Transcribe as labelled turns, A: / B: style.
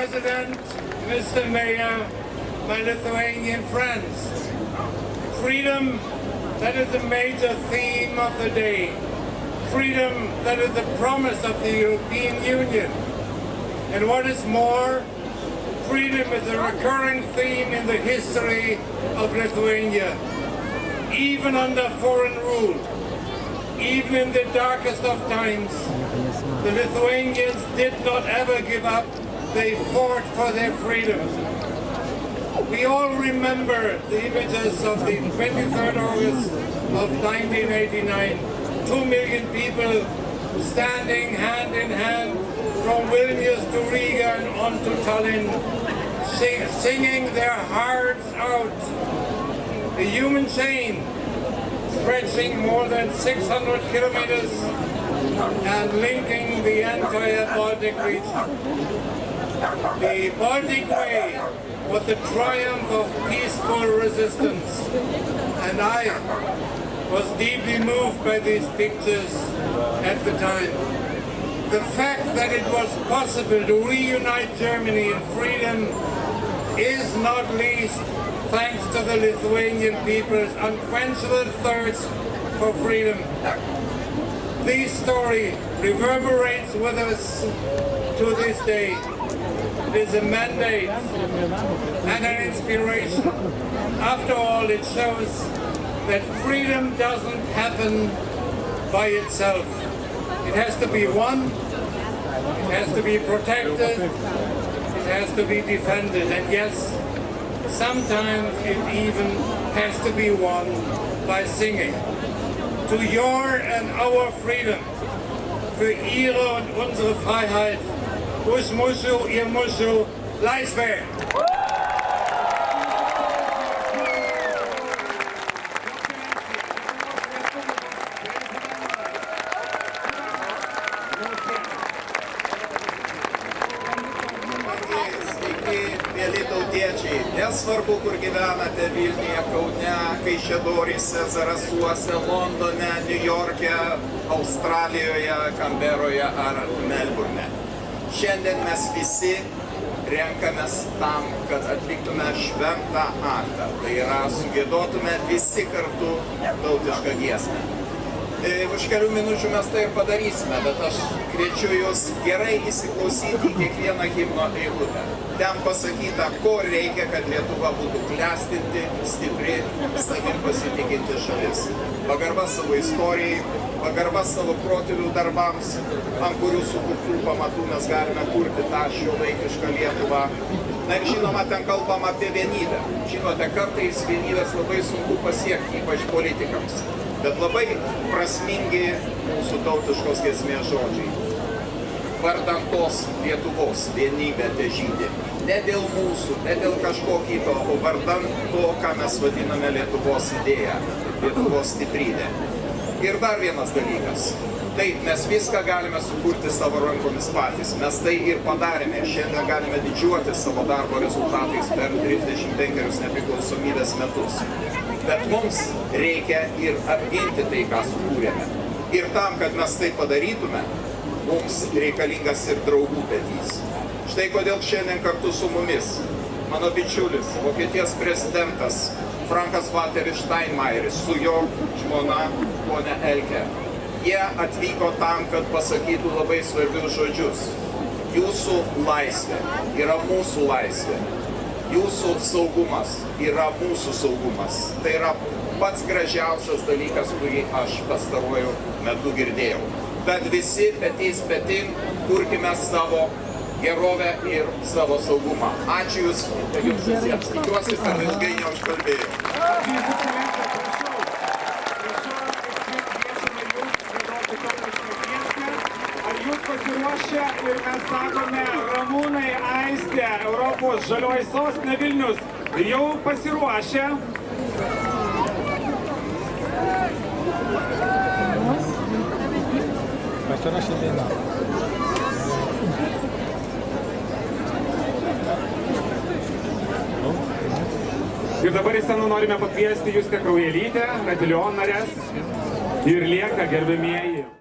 A: President, Mr. Mayor, my Lithuanian friends. Freedom, that is the major theme of the day. Freedom, that is the promise of the European Union. And what is more, freedom is a recurring theme in the history of Lithuania. Even under foreign rule, even in the darkest of times, the Lithuanians did not ever give up. They fought for their freedom. We all remember the images of the 23rd August of 1989. 2 million people standing hand in hand from Vilnius to Riga and on to Tallinn, singing their hearts out. A human chain stretching more than 600 kilometers and linking the entire Baltic region. The Baltic Way was the triumph of peaceful resistance, and I was deeply moved by these pictures at the time. The fact that it was possible to reunite Germany in freedom is not least thanks to the Lithuanian people's unquenchable thirst for freedom. This story reverberates with us to this day. It is a mandate and an inspiration. After all, it shows that freedom doesn't happen by itself. It has to be won, it has to be protected, it has to be defended, and yes, sometimes it even has to be won by singing. To your and our freedom, für ihre und unsere Freiheit, us musu, ihr musu, Laisvė!
B: Mieli tautiečiai, nesvarbu, kur gyvenate, Vilniuje, Kaune, Kaišiadoryse, Zarasuose, Londone, Niujorke, Australijoje, Kanberoje ar Melburne. Šiandien mes visi renkamės tam, kad atliktume šventą aktą, tai yra sugiedotume visi kartu tautišką giesmę. Už kelių minučių mes tai ir padarysime, bet aš kviečiu jūs gerai įsiklausyti į kiekvieną himno eilutę. Ten pasakyta, ko reikia, kad Lietuva būtų klestinti, stipri, savim pasitikinti šalis. Pagarba savo istorijai, pagarba savo protėvių darbams, ant kurių sukurtų pamatų mes galime kurti tą šiuolaikišką Lietuvą. Na ir žinoma, ten kalbam apie vienybę. Žinote, kartais vienybės labai sunku pasiekti, ypač politikams. Bet labai prasmingi mūsų tautiškos giesmės žodžiai. Vardan tos Lietuvos vienybė težydi. Ne dėl mūsų, ne dėl kažko kito, o vardan to, ką mes vadiname Lietuvos idėją, Lietuvos stiprybę. Ir dar vienas dalykas. Taip, mes viską galime sukurti savo rankomis patys. Mes tai ir padarėme. Šiandien galime didžiuotis savo darbo rezultatais per 35 nepriklausomybės metus. Bet mums reikia ir apginti tai, ką sukūrėme. Ir tam, kad mes tai padarytume, mums reikalingas ir draugų petys. Štai kodėl šiandien kartu su mumis mano bičiulis, Vokietijos prezidentas Frankas-Walteris Steinmeieris su jo žmona ponia Elke. Jie atvyko tam, kad pasakytų labai svarbius žodžius. Jūsų laisvė yra mūsų laisvė. Jūsų saugumas yra mūsų saugumas. Tai yra pats gražiausias dalykas, kurį aš pastaruoju metu girdėjau. Tad visi petys petin kurkime savo gerovę ir savo saugumą. Ačiū Jums visiems. Tikiuosi, kad ilgai neužkalbėjau.
C: Pasiruošę ir mes sakome Ramūnai, Aistė, Europos žalioji sostinė Vilnius jau pasiruošę. Ir dabar į sceną norime pakviesti Justę Kraujelytę, Ratilion narės ir lieka gerbėmieji.